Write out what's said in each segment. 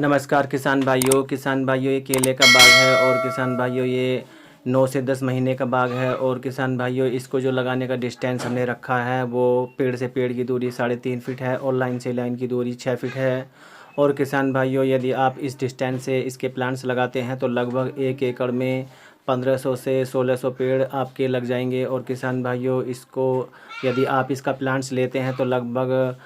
नमस्कार किसान भाइयों ये केले का बाग है और किसान भाइयों ये 9 से 10 महीने का बाग है। और किसान भाइयों इसको जो लगाने का डिस्टेंस हमने रखा है वो पेड़ से पेड़ की दूरी 3.5 फीट है और लाइन से लाइन की दूरी 6 फीट है। और किसान भाइयों यदि आप इस डिस्टेंस से इसके प्लांट्स लगाते हैं तो लगभग 1 एकड़ में 1500 से 1600 पेड़ आपके लग जाएंगे। और किसान भाइयों इसको यदि आप इसका प्लांट्स लेते हैं तो लगभग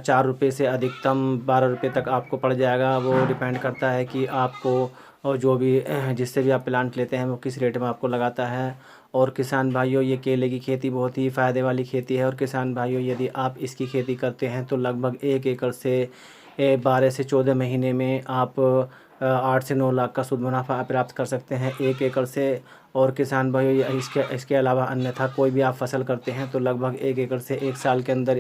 4 रुपये से अधिकतम 12 रुपये तक आपको पड़ जाएगा। वो डिपेंड करता है कि आपको और जो भी जिससे भी आप प्लांट लेते हैं वो किस रेट में आपको लगाता है। और किसान भाइयों ये केले की खेती बहुत ही फ़ायदे वाली खेती है। और किसान भाइयों यदि आप इसकी खेती करते हैं तो लगभग 1 एकड़ से 12 से 14 महीने में आप 8 से 9 लाख का शुद्ध मुनाफा प्राप्त कर सकते हैं 1 एकड़ से। और किसान भाइयों इसके अलावा अन्यथा कोई भी आप फसल करते हैं तो लगभग 1 एकड़ से 1 साल के अंदर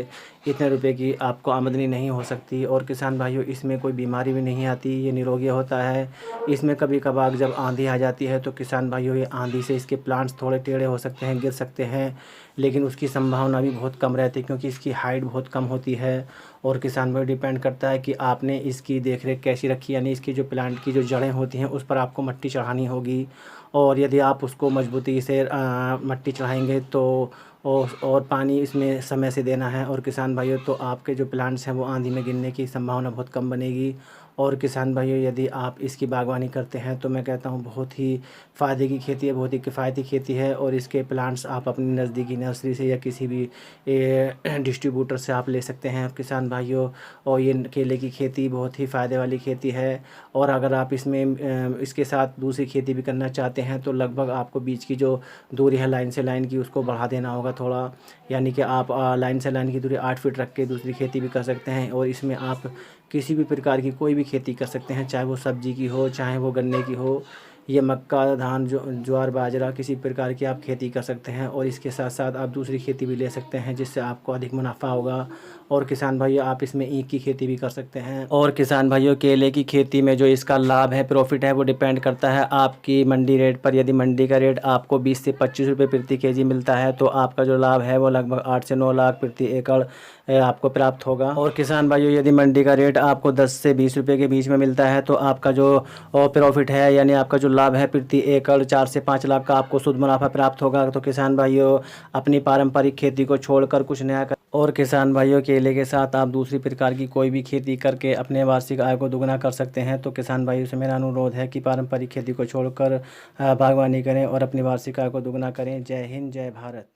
इतने रुपए की आपको आमदनी नहीं हो सकती। और किसान भाइयों इसमें कोई बीमारी भी नहीं आती, ये निरोगी होता है। इसमें कभी कभार जब आंधी आ जाती है तो किसान भाइयों ये आंधी से इसके प्लांट्स थोड़े टेढ़े हो सकते हैं, गिर सकते हैं, लेकिन उसकी संभावना भी बहुत कम रहती है क्योंकि इसकी हाइट बहुत कम होती है। और किसान भाई डिपेंड करता है कि आपने इसकी देखरेख कैसी रखी, यानी इसकी जो प्लांट की जो जड़ें होती हैं उस पर आपको मिट्टी चढ़ानी होगी। और यदि आप उसको मजबूती से मिट्टी चढ़ाएंगे तो और पानी इसमें समय से देना है। और किसान भाइयों तो आपके जो प्लांट्स हैं वो आंधी में गिरने की संभावना बहुत कम बनेगी। और किसान भाइयों यदि आप इसकी बागवानी करते हैं तो मैं कहता हूँ बहुत ही फ़ायदे की खेती है, बहुत ही किफ़ायती खेती है। और इसके प्लांट्स आप अपनी नज़दीकी नर्सरी से या किसी भी डिस्ट्रीब्यूटर से आप ले सकते हैं किसान भाइयों। और ये केले की खेती बहुत ही फ़ायदे वाली खेती है। और अगर आप इसमें इसके साथ दूसरी खेती भी करना चाहते हैं तो लगभग आपको बीच की जो दूरी है लाइन से लाइन की उसको बढ़ा देना होगा थोड़ा, यानी कि आप लाइन से लाइन की दूरी 8 फीट रख के दूसरी खेती भी कर सकते हैं। और इसमें आप किसी भी प्रकार की कोई भी खेती कर सकते हैं, चाहे वो सब्जी की हो, चाहे वो गन्ने की हो, ये मक्का, धान, ज्वार, बाजरा, किसी प्रकार की आप खेती कर सकते हैं। और इसके साथ साथ आप दूसरी खेती भी ले सकते हैं जिससे आपको अधिक मुनाफा होगा। और किसान भाइयों आप इसमें ईख की खेती भी कर सकते हैं। और किसान भाइयों केले की खेती में जो इसका लाभ है, प्रॉफिट है, वो डिपेंड करता है आपकी मंडी रेट पर। यदि मंडी का रेट आपको 20 से 25 रुपये प्रति केजी मिलता है तो आपका जो लाभ है वो लगभग 8 से 9 लाख प्रति एकड़ आपको प्राप्त होगा। और किसान भाइयों यदि मंडी का रेट आपको 10 से 20 रुपये के बीच में मिलता है तो आपका जो प्रॉफिट है, यानी आपका जो लाभ है, प्रति एकड़ 4 से 5 लाख का आपको शुद्ध मुनाफा प्राप्त होगा। तो किसान भाइयों अपनी पारंपरिक खेती को छोड़कर कुछ नया कर। और किसान भाइयों केले के साथ आप दूसरी प्रकार की कोई भी खेती करके अपने वार्षिक आय को दुगना कर सकते हैं। तो किसान भाइयों से मेरा अनुरोध है कि पारंपरिक खेती को छोड़कर बागवानी करें और अपनी वार्षिक आय को दुगना करें। जय हिंद, जय भारत।